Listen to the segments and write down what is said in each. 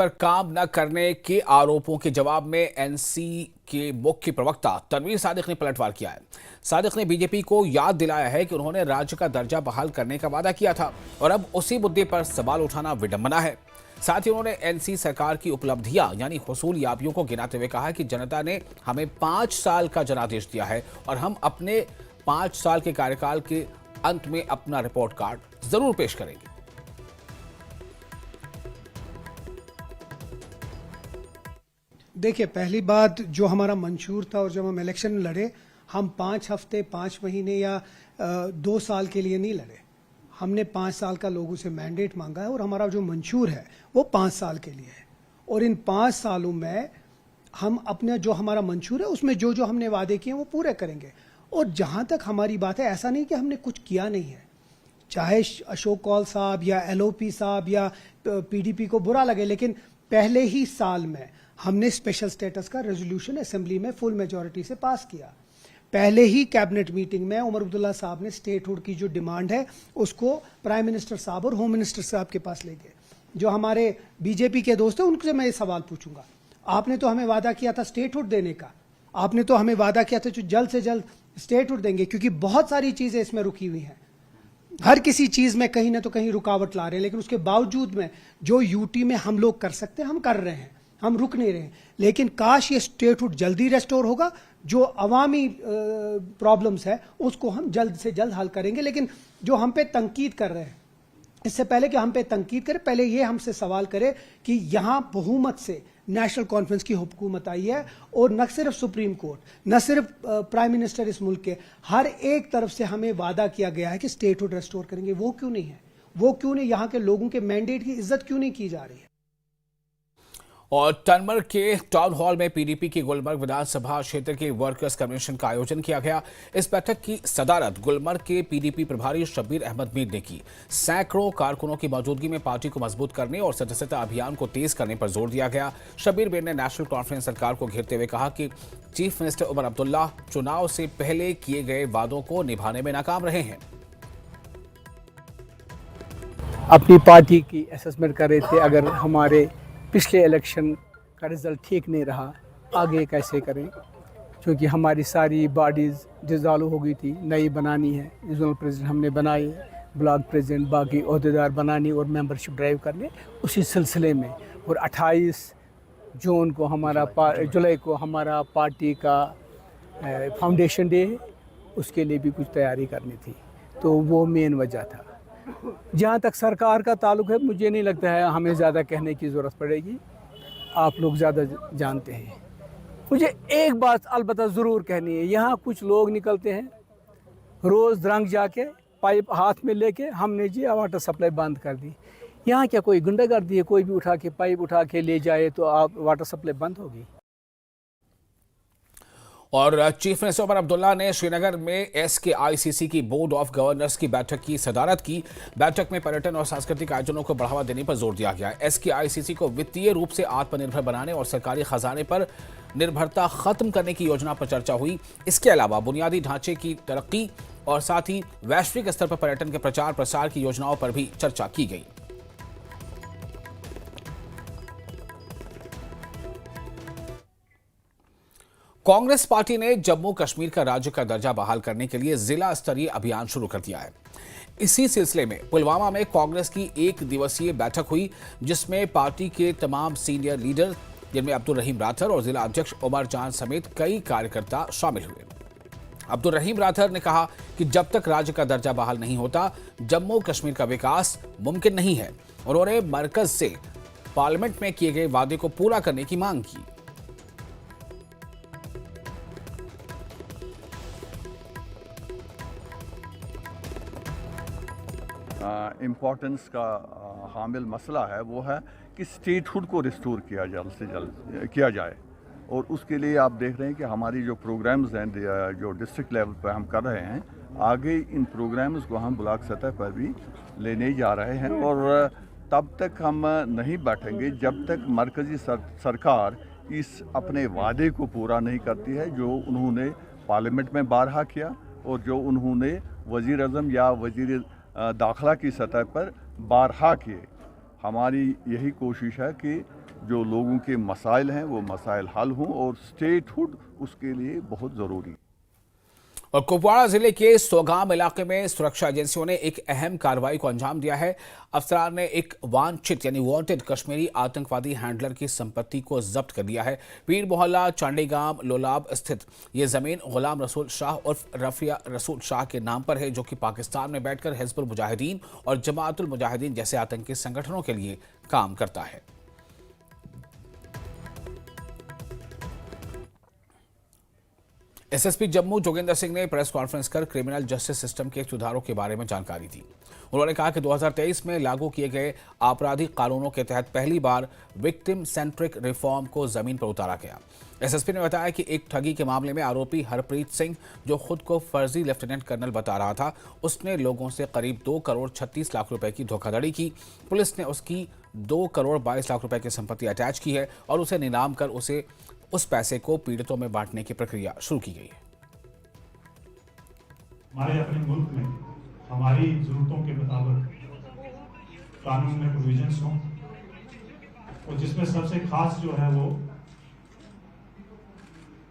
पर काम न करने के आरोपों के जवाब में एनसी के मुख्य प्रवक्ता तनवीर सादिक ने पलटवार किया है। सादिक ने बीजेपी को याद दिलाया है कि उन्होंने राज्य का दर्जा बहाल करने का वादा किया था और अब उसी मुद्दे पर सवाल उठाना विडंबना है। साथ ही उन्होंने एनसी सरकार की उपलब्धियां यानी हुसूल याबियों को गिनाते हुए कहा कि जनता ने हमें 5 साल का जनादेश दिया है और हम अपने 5 साल के कार्यकाल के अंत में अपना रिपोर्ट कार्ड जरूर पेश करेंगे। देखिए, पहली बात जो हमारा मंशूर था और जब हम इलेक्शन लड़े, हम 5 हफ्ते 5 महीने या 2 साल के लिए नहीं लड़े। हमने 5 साल का लोगों से मैंडेट मांगा है और हमारा जो मंशूर है वो 5 साल के लिए है। और इन 5 सालों में हम अपने जो हमारा मंशूर है उसमें जो जो हमने वादे किए वो पूरे करेंगे। और जहां तक हमारी बात है, ऐसा नहीं कि हमने कुछ किया नहीं है। चाहे अशोक कौल साहब या एलओपी साहब या पीडीपी को बुरा लगे, लेकिन पहले ही साल में हमने स्पेशल स्टेटस का रेजोल्यूशन असेंबली में फुल मेजॉरिटी से पास किया। पहले ही कैबिनेट मीटिंग में उमर अब्दुल्ला साहब ने स्टेटहुड की जो डिमांड है उसको प्राइम मिनिस्टर साहब और होम मिनिस्टर साहब के पास ले गए। जो हमारे बीजेपी के दोस्त हैं उनसे मैं ये सवाल पूछूंगा, आपने तो हमें वादा किया था स्टेटहुड देने का, आपने तो हमें वादा किया था जो जल्द से जल्द स्टेटहुड देंगे, क्योंकि बहुत सारी चीजें इसमें रुकी हुई हैं। हर किसी चीज में कहीं ना तो कहीं रुकावट ला रहे हैं, लेकिन उसके बावजूद में जो यूटी में हम लोग कर सकते हैं हम कर रहे हैं, हम रुक नहीं रहे। लेकिन काश ये स्टेटहुड जल्दी रेस्टोर होगा, जो अवामी प्रॉब्लम्स है उसको हम जल्द से जल्द हल करेंगे। लेकिन जो हम पे तंकीद कर रहे हैं, इससे पहले कि हम पे तंकीद करें, पहले ये हमसे सवाल करें कि यहां बहुमत से नेशनल कॉन्फ्रेंस की हुकूमत आई है और न सिर्फ सुप्रीम कोर्ट, न सिर्फ प्राइम मिनिस्टर इस मुल्क के, हर एक तरफ से हमें वादा किया गया है कि स्टेटहुड रेस्टोर करेंगे। वो क्यों नहीं है? वो क्यों नहीं? यहां के लोगों के मैंडेट की इज्जत क्यों नहीं की जा रही है? और टनमर्ग के टाउन हॉल में पीडीपी की गुलमर्ग विधानसभा क्षेत्र के वर्कर्स कन्वेंशन का आयोजन किया गया। इस बैठक की सदारत गुलमर्ग के पीडीपी प्रभारी शब्बीर अहमद मीर ने की। सैकड़ों कारकुनों की मौजूदगी में पार्टी को मजबूत करने और सदस्यता अभियान को तेज करने पर जोर दिया गया। शब्बीर मीर ने नेशनल कॉन्फ्रेंस सरकार को घेरते हुए कहा कि चीफ मिनिस्टर उमर अब्दुल्ला चुनाव से पहले किए गए वादों को निभाने में नाकाम रहे हैं। अपनी पार्टी की असेसमेंट कर रहे थे, अगर हमारे पिछले इलेक्शन का रिज़ल्ट ठीक नहीं रहा आगे कैसे करें, क्योंकि हमारी सारी बॉडीज़ डिज़ॉल्व हो गई थी, नई बनानी है। जोनल प्रेसिडेंट हमने बनाए, ब्लॉक प्रेसिडेंट, बाकी अहदेदार बनानी और मेंबरशिप ड्राइव करने, उसी सिलसिले में। और 28 जून को जुलाई को हमारा पार्टी का फाउंडेशन डे है, उसके लिए भी कुछ तैयारी करनी थी, तो वो मेन वजह था। जहाँ तक सरकार का ताल्लुक है, मुझे नहीं लगता है हमें ज़्यादा कहने की ज़रूरत पड़ेगी, आप लोग ज़्यादा जानते हैं। मुझे एक बात अलबत्ता ज़रूर कहनी है, यहाँ कुछ लोग निकलते हैं रोज़ द्रंग जाके पाइप हाथ में लेके, हमने जी वाटर सप्लाई बंद कर दी। यहाँ क्या कोई गुंडागर्दी है? कोई भी उठा के पाइप उठा के ले जाए तो आप वाटर सप्लाई बंद होगी? और चीफ मिनिस्टर उमर अब्दुल्ला ने श्रीनगर में SKICC की बोर्ड ऑफ गवर्नर्स की बैठक की सदारत की। बैठक में पर्यटन और सांस्कृतिक आयोजनों को बढ़ावा देने पर जोर दिया गया। SKICC को वित्तीय रूप से आत्मनिर्भर बनाने और सरकारी खजाने पर निर्भरता खत्म करने की योजना पर चर्चा हुई। इसके अलावा बुनियादी ढांचे की तरक्की और साथ ही वैश्विक स्तर पर पर्यटन के प्रचार प्रसार की योजनाओं पर भी चर्चा की गई। कांग्रेस पार्टी ने जम्मू कश्मीर का राज्य का दर्जा बहाल करने के लिए जिला स्तरीय अभियान शुरू कर दिया है। इसी सिलसिले में पुलवामा में कांग्रेस की 1 दिवसीय बैठक हुई, जिसमें पार्टी के तमाम सीनियर लीडर, जिनमें अब्दुल रहीम राठर और जिला अध्यक्ष उमर जान समेत कई कार्यकर्ता शामिल हुए। अब्दुल रहीम राठर ने कहा कि जब तक राज्य का दर्जा बहाल नहीं होता, जम्मू कश्मीर का विकास मुमकिन नहीं है। उन्होंने मरकज से पार्लियामेंट में किए गए वादे को पूरा करने की मांग की। इम्पोर्टेंस का हामिल मसला है वो है कि स्टेटहुड को रिस्टोर किया जल्द से जल्द किया जाए। और उसके लिए आप देख रहे हैं कि हमारी जो प्रोग्राम्स हैं जो डिस्ट्रिक्ट लेवल पर हम कर रहे हैं, आगे इन प्रोग्राम्स को हम ब्लॉक सतह पर भी लेने जा रहे हैं। और तब तक हम नहीं बैठेंगे जब तक मरकज़ी सरकार इस अपने वादे को पूरा नहीं करती है जो उन्होंने पार्लियामेंट में बारहा किया और जो उन्होंने वज़ीर आज़म या वज़ीर दाखिला की सतह पर बारहा किए। हमारी यही कोशिश है कि जो लोगों के मसाइल हैं वो मसाइल हल हों, और स्टेटहुड उसके लिए बहुत ज़रूरी है। और कुपवाड़ा जिले के सोगाम इलाके में सुरक्षा एजेंसियों ने एक अहम कार्रवाई को अंजाम दिया है। अफसरान ने एक वांछित यानी वांटेड कश्मीरी आतंकवादी हैंडलर की संपत्ति को जब्त कर लिया है। पीर मोहल्ला चांडीगाम लोलाब स्थित ये जमीन गुलाम रसूल शाह उर्फ रफिया रसूल शाह के नाम पर है, जो कि पाकिस्तान में बैठकर हिजबुल मुजाहिदीन और जमाअतुल मुजाहिदीन जैसे आतंकी संगठनों के लिए काम करता है। एसएसपी जम्मू जोगिंदर सिंह ने प्रेस कॉन्फ्रेंस कर क्रिमिनल जस्टिस सिस्टम के सुधारों के बारे में जानकारी दी। उन्होंने कहा कि 2023 में लागू किए गए आपराधिक कानूनों के तहत पहली बार विक्टिम सेंट्रिक रिफॉर्म को जमीन पर उतारा गया। एसएसपी ने बताया कि एक ठगी के मामले में आरोपी हरप्रीत सिंह, जो खुद को फर्जी लेफ्टिनेंट कर्नल बता रहा था, उसने लोगों से करीब 2 करोड़ 36 लाख रुपए की धोखाधड़ी की। पुलिस ने उसकी 2 करोड़ 22 लाख रुपए की संपत्ति अटैच की है और उसे नीलाम कर उस पैसे को पीड़ितों में बांटने की प्रक्रिया शुरू की गई है। हमारे अपने मुल्क में हमारी जरूरतों के मुताबिक कानून में प्रोविजंस हों, और जिसमें सबसे खास जो है वो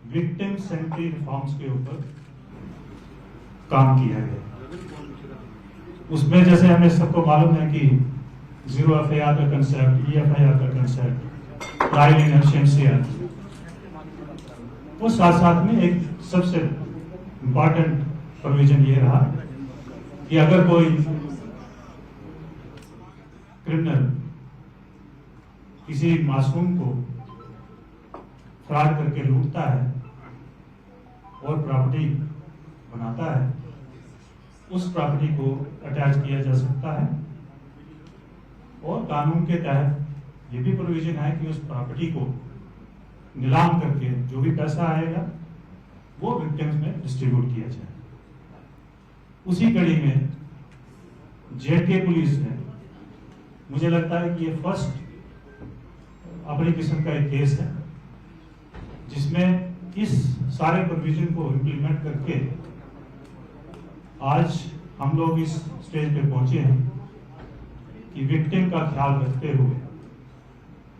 विक्टिम सेंट्रिक रिफॉर्म्स के ऊपर काम किया गया। उसमें जैसे हमें सबको मालूम है कि 0 FIR का कंसेप्ट, EFIR का कंसेप्ट, ट्रायल इन एब्सेंटिया, वो साथ साथ में एक सबसे इम्पॉर्टेंट प्रोविजन ये रहा कि अगर कोई क्रिमिनल किसी मासूम को फ्रॉड करके लूटता है और प्रॉपर्टी बनाता है, उस प्रॉपर्टी को अटैच किया जा सकता है। और कानून के तहत ये भी प्रोविजन है कि उस प्रॉपर्टी को नीलाम करके जो भी पैसा आएगा वो विक्टिम्स में डिस्ट्रीब्यूट किया जाए। उसी कड़ी में जेके पुलिस ने, मुझे लगता है कि ये फर्स्ट अपनी किस्म का एक केस है जिसमें इस सारे प्रोविजन को इम्प्लीमेंट करके आज हम लोग इस स्टेज पे पहुंचे हैं कि विक्टिम का ख्याल रखते हुए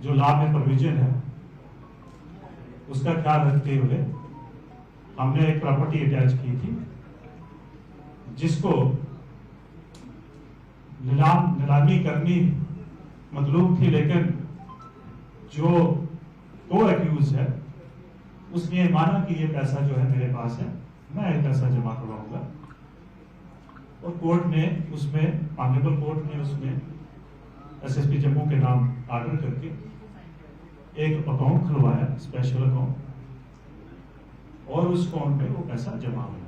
जो लॉ में प्रोविजन है उसका ख्याल रखते हुए हमने एक प्रॉपर्टी अटैच की थी जिसको नीलामी करनी मतलूब थी, लेकिन जो को एक्यूज है उसने माना कि ये पैसा जो है मेरे पास है, मैं ये पैसा जमा करवाऊंगा। और कोर्ट ने उसमें, ऑनरेबल कोर्ट ने उसमें एसएसपी जम्मू के नाम ऑर्डर करके एक अकाउंट खुलवाया, स्पेशल अकाउंट, और उस अकाउंट में वो पैसा जमा हुआ।